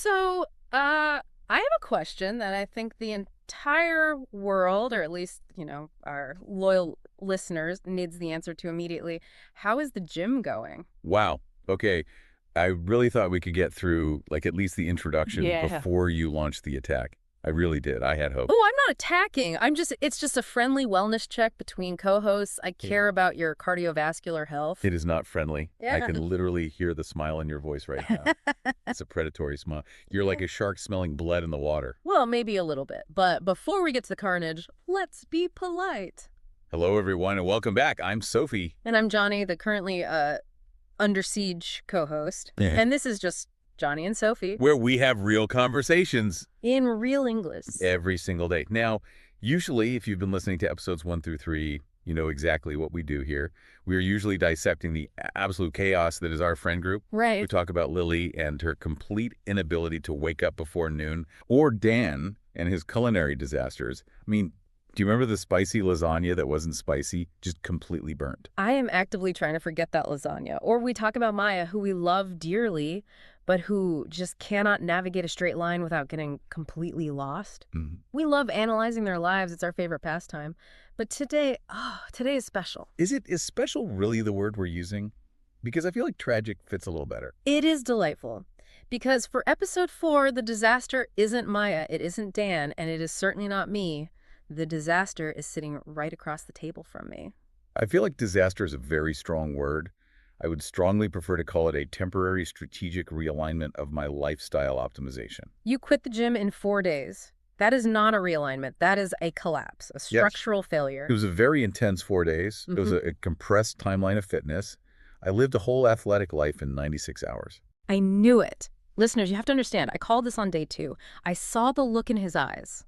So, I have a question that I think the entire world, or at least, our loyal listeners, needs the answer to immediately. How is the gym going? Wow. Okay. I really thought we could get through, like, at least the introduction Yeah. before you launched the attack. I really did. I had hope. Oh, I'm not attacking. It's just a friendly wellness check between co-hosts. I Yeah. care about your cardiovascular health. It is not friendly. I Yeah. can literally hear the smile in your voice right now. It's a predatory smile. You're like a shark smelling blood in the water. Well, maybe a little bit. But before we get to the carnage, let's be polite. Hello, everyone, and welcome back. I'm Sophie. And I'm Johnny, the currently Under Siege co-host. Yeah. And this is just Johnny and Sophie Where we have real conversations in real English. every single day. Now, usually, if you've been listening to episodes 1 through 3, you know exactly what we do here. We are usually dissecting the absolute chaos that is our friend group. We Right. talk about Lily and her complete inability to wake up before noon, or Dan and his culinary disasters. I mean, do you remember the spicy lasagna that wasn't spicy, just completely burnt? I am actively trying to forget that lasagna. Or we talk about Maya, who we love dearly, but who just cannot navigate a straight line without getting completely lost. Mhm. We love analyzing their lives. It's our favorite pastime. But today is special. Is special really the word we're using? Because I feel like tragic fits a little better. It is delightful. Because for episode 4, the disaster isn't Maya, it isn't Dan, and it is certainly not me. The disaster is sitting right across the table from me. I feel like disaster is a very strong word. I would strongly prefer to call it a temporary strategic realignment of my lifestyle optimization. You quit the gym in 4 days. That is not a realignment. That is a collapse, a structural failure. It was a very intense 4 days. It was a compressed timeline of fitness. I lived a whole athletic life in 96 hours. I knew it. Listeners, you have to understand, I called this on day 2. I saw the look in his eyes.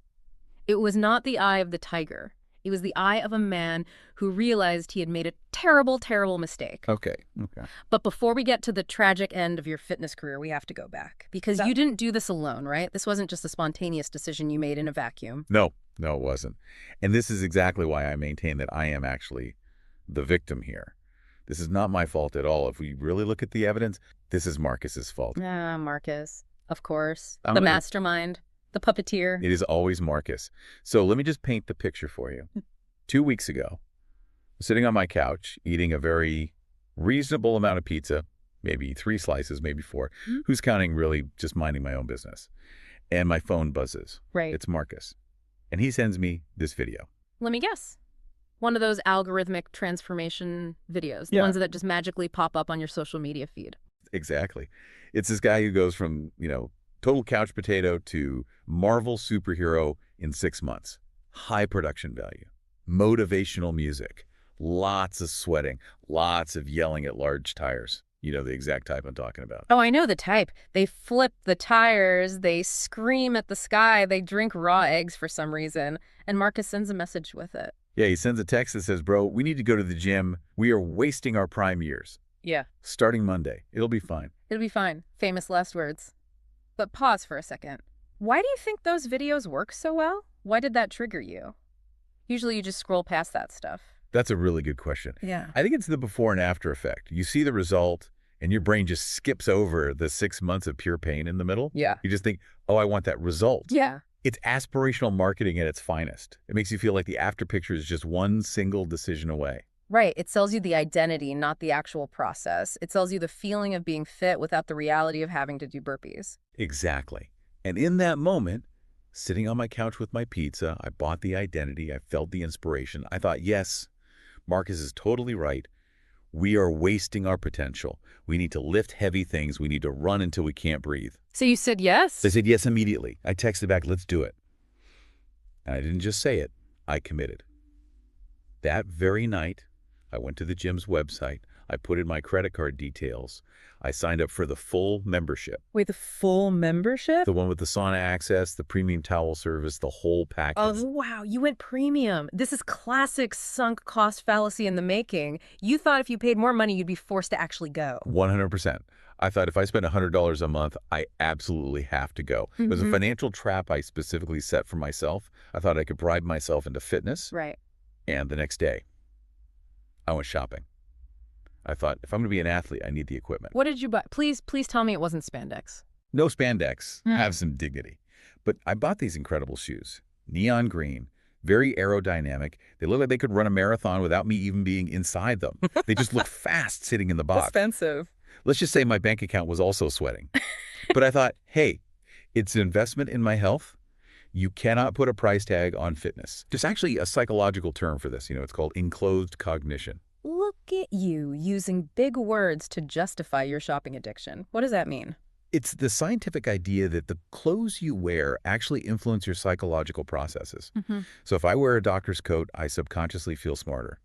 It was not the eye of the tiger. It was the eye of a man who realized he had made a terrible, terrible mistake. Okay. But before we get to the tragic end of your fitness career, we have to go back. Because you didn't do this alone, right? This wasn't just a spontaneous decision you made in a vacuum. No, it wasn't. And this is exactly why I maintain that I am actually the victim here. This is not my fault at all. If we really look at the evidence, this is Marcus's fault. Ah, Marcus. Of course. I'm The gonna- mastermind. The puppeteer. It is always Marcus. So let me just paint the picture for you. 2 weeks ago, sitting on my couch, eating a very reasonable amount of pizza, maybe 3 slices, maybe 4. Who's counting, really just minding my own business? And my phone buzzes. Right. It's Marcus. And he sends me this video. Let me guess. One of those algorithmic transformation videos. The Yeah. ones that just magically pop up on your social media feed. Exactly. It's this guy who goes from, total couch potato to Marvel superhero in 6 months. High production value. Motivational music. Lots of sweating. Lots of yelling at large tires. You know the exact type I'm talking about. Oh, I know the type. They flip the tires, they scream at the sky, they drink raw eggs for some reason, and Marcus sends a message with it. Yeah, he sends a text that says, bro, we need to go to the gym. We are wasting our prime years. Yeah. Starting Monday. It'll be fine. It'll be fine. Famous last words. But pause for a second. Why do you think those videos work so well? Why did that trigger you? Usually you just scroll past that stuff. That's a really good question. Yeah. I think it's the before and after effect. You see the result, and your brain just skips over the 6 months of pure pain in the middle. Yeah. You just think, oh, I want that result. Yeah. It's aspirational marketing at its finest. It makes you feel like the after picture is just one single decision away. Right. It sells you the identity, not the actual process. It sells you the feeling of being fit without the reality of having to do burpees. Exactly. And in that moment, sitting on my couch with my pizza, I bought the identity. I felt the inspiration. I thought, yes, Marcus is totally right. We are wasting our potential. We need to lift heavy things. We need to run until we can't breathe. So you said yes? I said yes immediately. I texted back, let's do it. And I didn't just say it. I committed. That very night, I went to the gym's website. I put in my credit card details. I signed up for the full membership. Wait, the full membership? The one with the sauna access, the premium towel service, the whole package. Oh, wow. You went premium. This is classic sunk cost fallacy in the making. You thought if you paid more money, you'd be forced to actually go. 100%. I thought if I spend $100 a month, I absolutely have to go. It was a financial trap I specifically set for myself. I thought I could bribe myself into fitness. Right. And the next day, I went shopping. I thought, if I'm going to be an athlete, I need the equipment. What did you buy? Please tell me it wasn't spandex. No spandex. Hmm. Have some dignity. But I bought these incredible shoes. Neon green, very aerodynamic. They look like they could run a marathon without me even being inside them. They just look fast sitting in the box. Expensive. Let's just say my bank account was also sweating. But I thought, hey, it's an investment in my health. You cannot put a price tag on fitness. There's actually a psychological term for this. It's called enclosed cognition. Look at you using big words to justify your shopping addiction. What does that mean? It's the scientific idea that the clothes you wear actually influence your psychological processes. So if I wear a doctor's coat, I subconsciously feel smarter.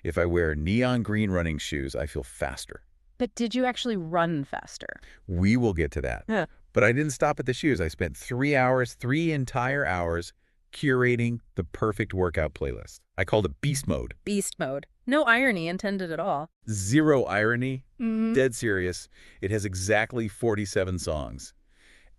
If I wear neon green running shoes, I feel faster. But did you actually run faster? We will get to that. Yeah. But I didn't stop at the shoes. I spent 3 entire hours, curating the perfect workout playlist. I called it Beast Mode. Beast mode. No irony intended at all. Zero irony. Dead serious. It has exactly 47 songs.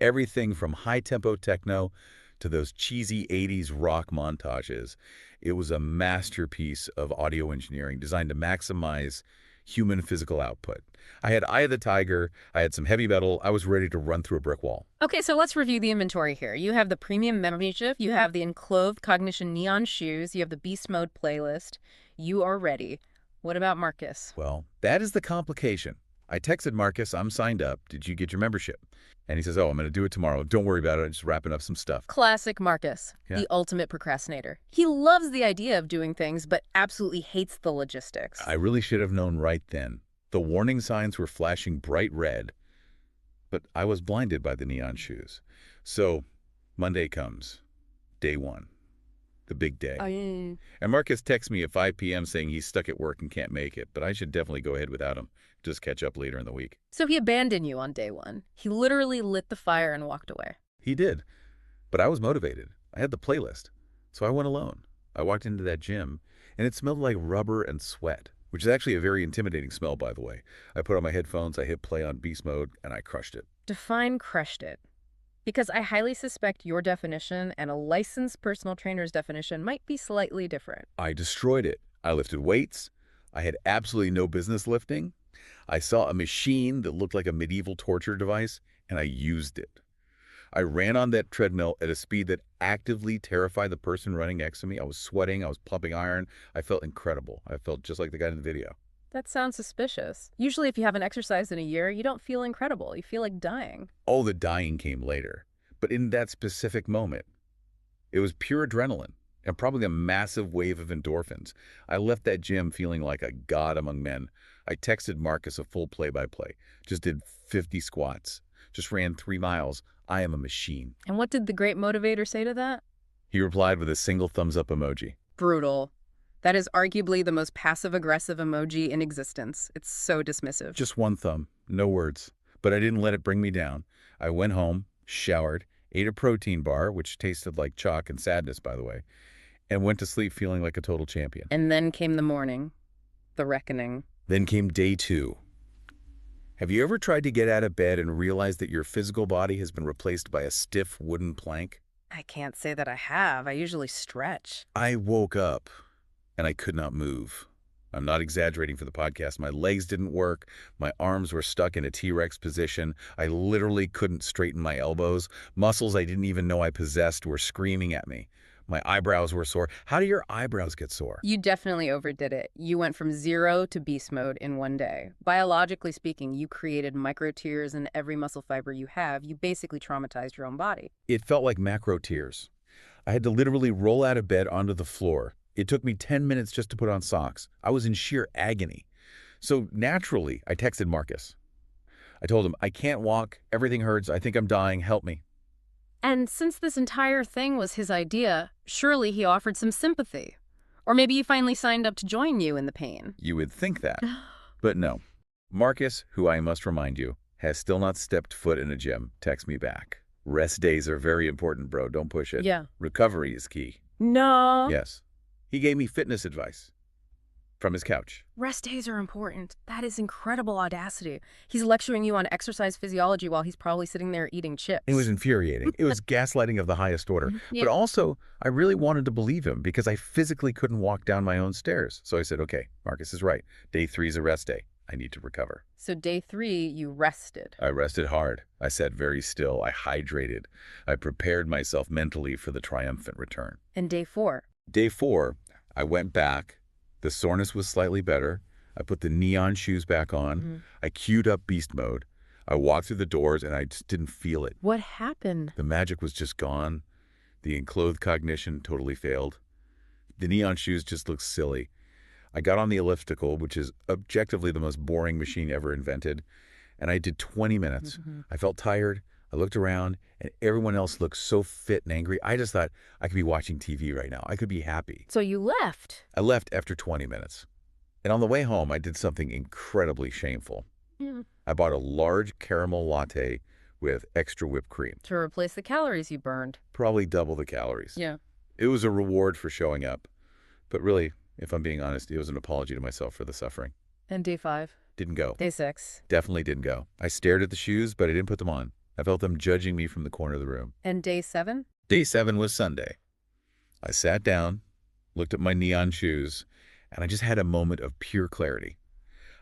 Everything from high-tempo techno to those cheesy 80s rock montages. It was a masterpiece of audio engineering designed to maximize human physical output. I had Eye of the Tiger, I had some heavy metal, I was ready to run through a brick wall. Okay, so let's review the inventory here. You have the premium membership, you have the enclosed cognition neon shoes, you have the beast mode playlist. You are ready. What about Marcus? Well, that is the complication. I texted Marcus, I'm signed up. Did you get your membership? And he says, oh, I'm going to do it tomorrow. Don't worry about it. I'm just wrapping up some stuff. Classic Marcus, Yeah. the ultimate procrastinator. He loves the idea of doing things, but absolutely hates the logistics. I really should have known right then. The warning signs were flashing bright red, but I was blinded by the neon shoes. So Monday comes, day one, the big day. And Marcus texts me at 5 p.m. saying he's stuck at work and can't make it, but I should definitely go ahead without him. Just catch up later in the week. So he abandoned you on day one. He literally lit the fire and walked away. He did, but I was motivated. I had the playlist, so I went alone. I walked into that gym, and it smelled like rubber and sweat, which is actually a very intimidating smell, by the way. I put on my headphones, I hit play on beast mode, and I crushed it. Define crushed it. Because I highly suspect your definition and a licensed personal trainer's definition might be slightly different. I destroyed it. I lifted weights. I had absolutely no business lifting. I saw a machine that looked like a medieval torture device, and I used it. I ran on that treadmill at a speed that actively terrified the person running next to me. I was sweating. I was pumping iron. I felt incredible. I felt just like the guy in the video. That sounds suspicious. Usually if you haven't exercised in a year, you don't feel incredible. You feel like dying. Oh, the dying came later. But in that specific moment, it was pure adrenaline and probably a massive wave of endorphins. I left that gym feeling like a god among men. I texted Marcus a full play-by-play. Just did 50 squats. Just ran 3 miles. I am a machine. And what did the great motivator say to that? He replied with a single thumbs-up emoji. Brutal. That is arguably the most passive-aggressive emoji in existence. It's so dismissive. Just one thumb, no words. But I didn't let it bring me down. I went home, showered, ate a protein bar, which tasted like chalk and sadness, by the way, and went to sleep feeling like a total champion. And then came the morning. The reckoning. Then came day 2. Have you ever tried to get out of bed and realized that your physical body has been replaced by a stiff wooden plank? I can't say that I have. I usually stretch. I woke up and I could not move. I'm not exaggerating for the podcast. My legs didn't work. My arms were stuck in a T-Rex position. I literally couldn't straighten my elbows. Muscles I didn't even know I possessed were screaming at me. My eyebrows were sore. How do your eyebrows get sore? You definitely overdid it. You went from 0 to beast mode in one day. Biologically speaking, you created micro tears in every muscle fiber you have. You basically traumatized your own body. It felt like macro tears. I had to literally roll out of bed onto the floor. It took me 10 minutes just to put on socks. I was in sheer agony. So naturally, I texted Marcus. I told him, I can't walk. Everything hurts. I think I'm dying. Help me. And since this entire thing was his idea, surely he offered some sympathy. Or maybe he finally signed up to join you in the pain. You would think that. But no. Marcus, who I must remind you, has still not stepped foot in a gym, texts me back. Rest days are very important, bro. Don't push it. Yeah. Recovery is key. No. Yes. He gave me fitness advice from his couch. Rest days are important. That is incredible audacity. He's lecturing you on exercise physiology while he's probably sitting there eating chips. It was infuriating. It was gaslighting of the highest order. Yeah. But also, I really wanted to believe him because I physically couldn't walk down my own stairs. So I said, okay, Marcus is right. Day 3 is a rest day. I need to recover. So day 3, you rested. I rested hard. I sat very still. I hydrated. I prepared myself mentally for the triumphant return. And day 4? Day 4, I went back. The soreness was slightly better. I put the neon shoes back on. I queued up beast mode. I walked through the doors and I just didn't feel it. What happened? The magic was just gone. The enclothed cognition totally failed. The neon shoes just looked silly. I got on the elliptical, which is objectively the most boring machine ever invented, and I did 20 minutes. I felt tired. I looked around, and everyone else looked so fit and angry. I just thought I could be watching TV right now. I could be happy. So you left? I left after 20 minutes. And on the way home, I did something incredibly shameful. I bought a large caramel latte with extra whipped cream. To replace the calories you burned. Probably double the calories. Yeah. It was a reward for showing up. But really, if I'm being honest, it was an apology to myself for the suffering. And day 5? Didn't go. Day 6? Definitely didn't go. I stared at the shoes, but I didn't put them on. I felt them judging me from the corner of the room. And day 7? Day 7 was Sunday. I sat down, looked at my neon shoes, and I just had a moment of pure clarity.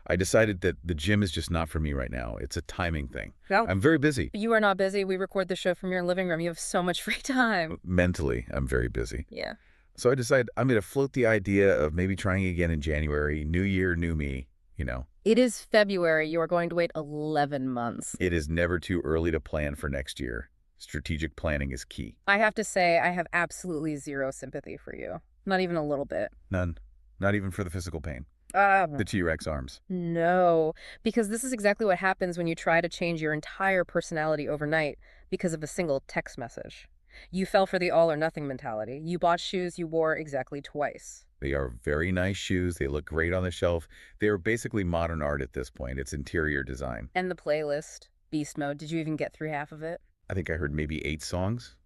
I decided that the gym is just not for me right now. It's a timing thing. No. I'm very busy. You are not busy. We record the show from your living room. You have so much free time. Mentally, I'm very busy. Yeah. So I decided I'm going to float the idea of maybe trying again in January. New year, new me, you know. It is February. You are going to wait 11 months. It is never too early to plan for next year. Strategic planning is key. I have to say, I have absolutely zero sympathy for you. Not even a little bit. None. Not even for the physical pain. The T-Rex arms. No, because this is exactly what happens when you try to change your entire personality overnight because of a single text message. You fell for the all-or-nothing mentality. You bought shoes you wore exactly twice. They are very nice shoes. They look great on the shelf. They are basically modern art at this point. It's interior design. And the playlist, Beast Mode, did you even get through half of it? I think I heard maybe 8 songs.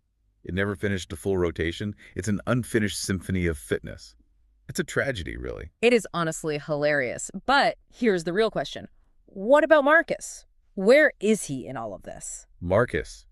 It never finished a full rotation. It's an unfinished symphony of fitness. It's a tragedy, really. It is honestly hilarious. But here's the real question. What about Marcus? Where is he in all of this? Marcus.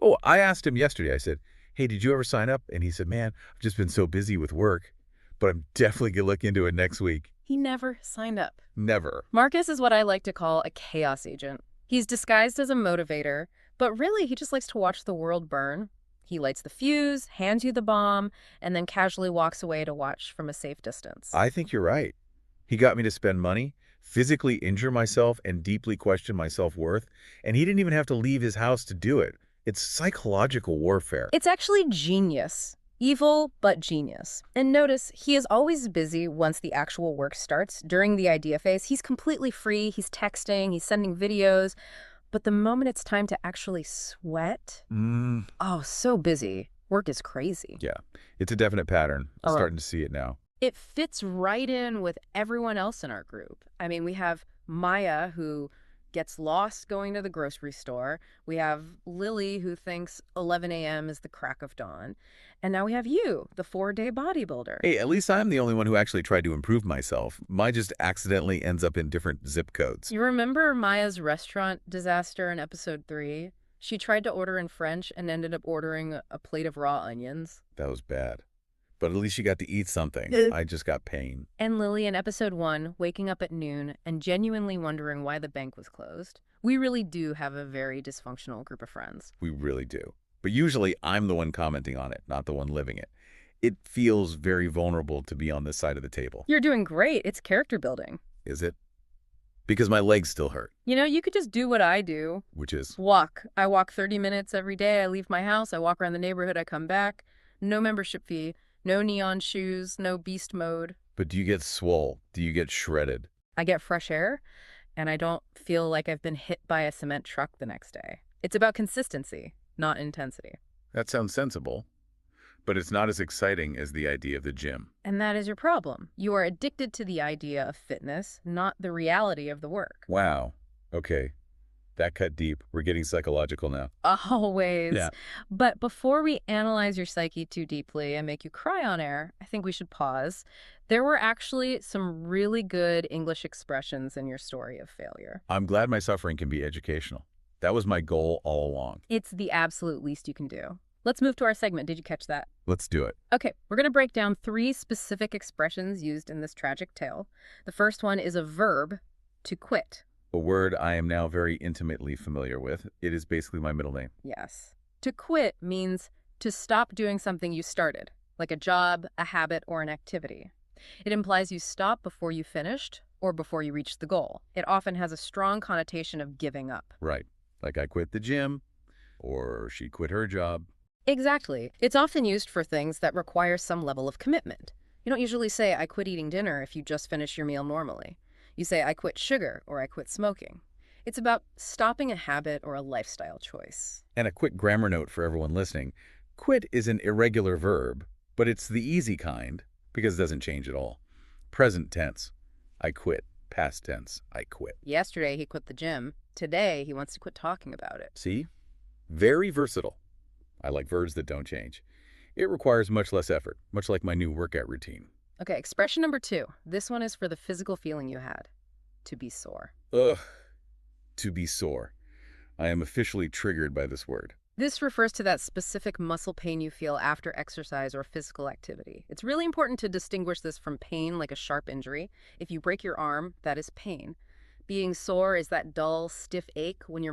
Oh, I asked him yesterday. I said, hey, did you ever sign up? And he said, man, I've just been so busy with work, but I'm definitely going to look into it next week. He never signed up. Never. Marcus is what I like to call a chaos agent. He's disguised as a motivator, but really he just likes to watch the world burn. He lights the fuse, hands you the bomb, and then casually walks away to watch from a safe distance. I think you're right. He got me to spend money, physically injure myself, and deeply question my self-worth, and he didn't even have to leave his house to do it. It's psychological warfare. It's actually genius. Evil, but genius. And notice, he is always busy once the actual work starts. During the idea phase, he's completely free. He's texting, he's sending videos. But the moment it's time to actually sweat, oh, so busy. Work is crazy. Yeah, it's a definite pattern. I'm starting to see it now. It fits right in with everyone else in our group. I mean, we have Maya, who gets lost going to the grocery store. We have Lily, who thinks 11 a.m. is the crack of dawn. And now we have you, the 4-day bodybuilder. Hey, at least I'm the only one who actually tried to improve myself. Mine just accidentally ends up in different zip codes. You remember Maya's restaurant disaster in episode 3? She tried to order in French and ended up ordering a plate of raw onions. That was bad. But at least she got to eat something. I just got pain. And Lily in episode 1, waking up at noon and genuinely wondering why the bank was closed. We really do have a very dysfunctional group of friends. We really do. But usually I'm the one commenting on it, not the one living it. It feels very vulnerable to be on this side of the table. You're doing great. It's character building. Is it? Because my legs still hurt. You know, you could just do what I do. Which is? Walk. I walk 30 minutes every day. I leave my house. I walk around the neighborhood. I come back. No membership fee. No neon shoes. No beast mode. But do you get swole? Do you get shredded? I get fresh air, and I don't feel like I've been hit by a cement truck the next day. It's about consistency, not intensity. That sounds sensible. But it's not as exciting as the idea of the gym. And that is your problem. You are addicted to the idea of fitness, not the reality of the work. Wow. Okay. That cut deep. We're getting psychological now. Always. Yeah. But before we analyze your psyche too deeply and make you cry on air, I think we should pause. There were actually some really good English expressions in your story of failure. I'm glad my suffering can be educational. That was my goal all along. It's the absolute least you can do. Let's move to our segment. Did you catch that? Let's do it. Okay, we're going to break down 3 specific expressions used in this tragic tale. The first one is a verb, To quit. A word I am now very intimately familiar with. It is basically my middle name. Yes. To quit means to stop doing something you started, like a job, a habit, or an activity. It implies you stop before you finished or before you reach the goal. It often has a strong connotation of giving up. Right. Like I quit the gym, or she quit her job. Exactly. It's often used for things that require some level of commitment. You don't usually say, I quit eating dinner if you just finish your meal normally. You say, I quit sugar or I quit smoking. It's about stopping a habit or a lifestyle choice. And a quick grammar note for everyone listening. Quit is an irregular verb, but it's the easy kind because it doesn't change at all. Present tense. I quit. Past tense. I quit. Yesterday, he quit the gym. Today, he wants to quit talking about it. See? Very versatile. I like verbs that don't change. It requires much less effort, much like my new workout routine. Okay, expression number 2. This one is for the physical feeling you had. To be sore. Ugh. To be sore. I am officially triggered by this word. This refers to that specific muscle pain you feel after exercise or physical activity. It's really important to distinguish this from pain, like a sharp injury. If you break your arm, that is pain. Being sore is that dull, stiff ache when your